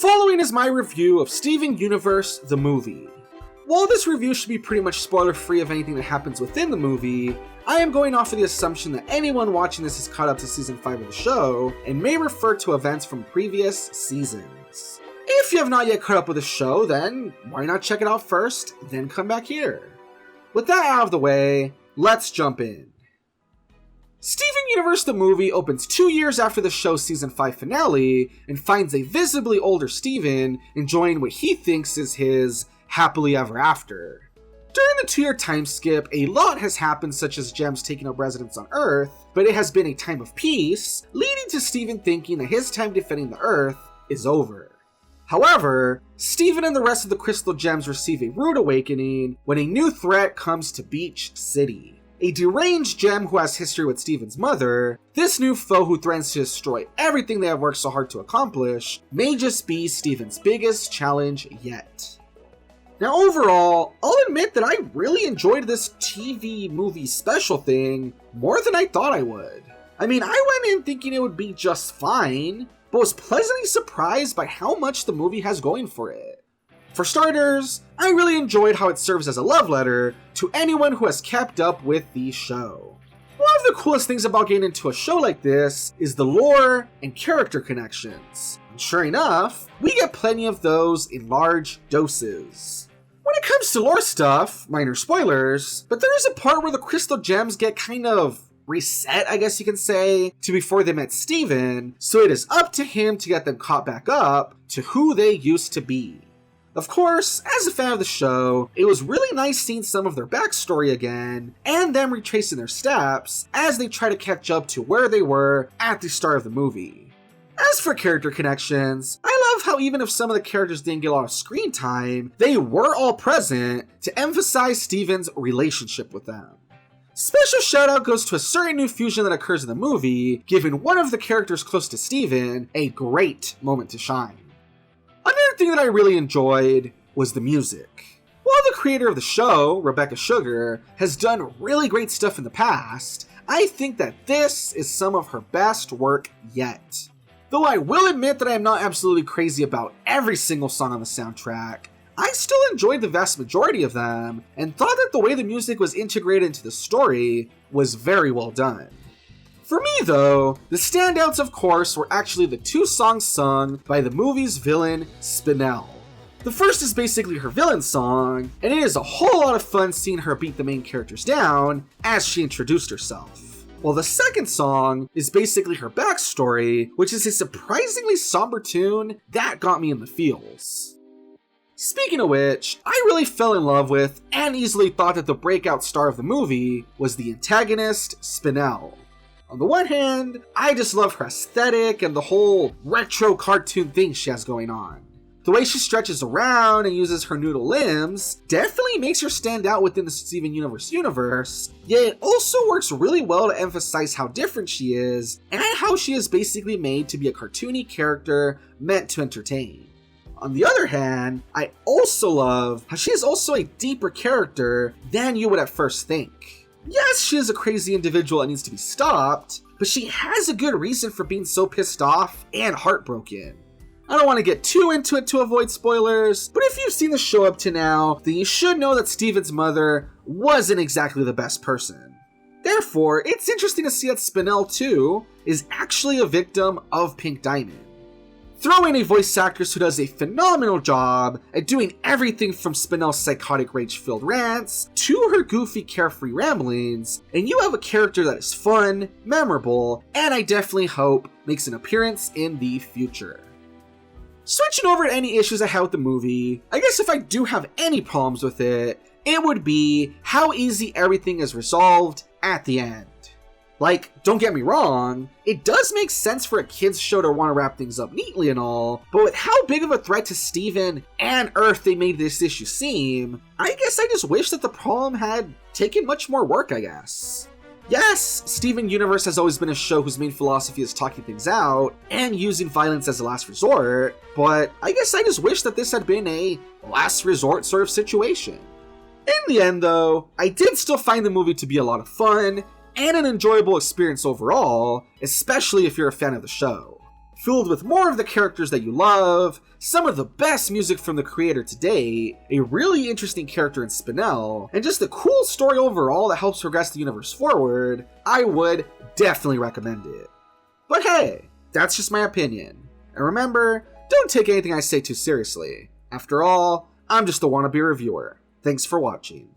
following is my review of Steven Universe, the movie. While this review should be pretty much spoiler-free of anything that happens within the movie, I am going off of the assumption that anyone watching this is caught up to season 5 of the show, and may refer to events from previous seasons. If you have not yet caught up with the show, then why not check it out first, then come back here. With that out of the way, let's jump in. Steven Universe the movie opens 2 years after the show's season 5 finale, and finds a visibly older Steven enjoying what he thinks is his happily ever after. During the 2-year time skip, a lot has happened, such as gems taking up residence on Earth, but it has been a time of peace, leading to Steven thinking that his time defending the Earth is over. However, Steven and the rest of the crystal gems receive a rude awakening when a new threat comes to Beach City. A deranged gem who has history with Steven's mother, this new foe who threatens to destroy everything they have worked so hard to accomplish may just be Steven's biggest challenge yet. Now overall, I'll admit that I really enjoyed this TV movie special thing more than I thought I would. I mean, I went in thinking it would be just fine, but was pleasantly surprised by how much the movie has going for it. For starters, I really enjoyed how it serves as a love letter to anyone who has kept up with the show. One of the coolest things about getting into a show like this is the lore and character connections. And sure enough, we get plenty of those in large doses. When it comes to lore stuff, minor spoilers, but there is a part where the crystal gems get kind of reset, I guess you can say, to before they met Steven, so it is up to him to get them caught back up to who they used to be. Of course, as a fan of the show, it was really nice seeing some of their backstory again, and them retracing their steps as they try to catch up to where they were at the start of the movie. As for character connections, I love how even if some of the characters didn't get a lot of screen time, they were all present to emphasize Steven's relationship with them. Special shout out goes to a certain new fusion that occurs in the movie, giving one of the characters close to Steven a great moment to shine. Another thing that I really enjoyed was the music. While the creator of the show, Rebecca Sugar, has done really great stuff in the past, I think that this is some of her best work yet. Though I will admit that I am not absolutely crazy about every single song on the soundtrack, I still enjoyed the vast majority of them, and thought that the way the music was integrated into the story was very well done. For me though, the standouts of course were actually the 2 songs sung by the movie's villain, Spinel. The first is basically her villain song, and it is a whole lot of fun seeing her beat the main characters down as she introduced herself. While the second song is basically her backstory, which is a surprisingly somber tune that got me in the feels. Speaking of which, I really fell in love with and easily thought that the breakout star of the movie was the antagonist, Spinel. On the one hand, I just love her aesthetic and the whole retro cartoon thing she has going on. The way she stretches around and uses her noodle limbs definitely makes her stand out within the Steven universe, yet it also works really well to emphasize how different she is and how she is basically made to be a cartoony character meant to entertain. On the other hand, I also love how she is also a deeper character than you would at first think. Yes, she is a crazy individual that needs to be stopped, but she has a good reason for being so pissed off and heartbroken. I don't want to get too into it to avoid spoilers, but if you've seen the show up to now, then you should know that Steven's mother wasn't exactly the best person. Therefore, it's interesting to see that Spinel too is actually a victim of Pink Diamond. Throw in a voice actress who does a phenomenal job at doing everything from Spinel's psychotic rage-filled rants to her goofy carefree ramblings, and you have a character that is fun, memorable, and I definitely hope makes an appearance in the future. Switching over to any issues I had with the movie, I guess if I do have any problems with it, it would be how easy everything is resolved at the end. Like, don't get me wrong, it does make sense for a kids show to want to wrap things up neatly and all, but with how big of a threat to Steven and Earth they made this issue seem, I guess I just wish that the problem had taken much more work, I guess. Yes, Steven Universe has always been a show whose main philosophy is talking things out and using violence as a last resort, but I guess I just wish that this had been a last resort sort of situation. In the end though, I did still find the movie to be a lot of fun, and an enjoyable experience overall, especially if you're a fan of the show. filled with more of the characters that you love, some of the best music from the creator to date, a really interesting character in Spinel, and just a cool story overall that helps progress the universe forward, I would definitely recommend it. But hey, that's just my opinion. And remember, don't take anything I say too seriously. After all, I'm just a wannabe reviewer. Thanks for watching.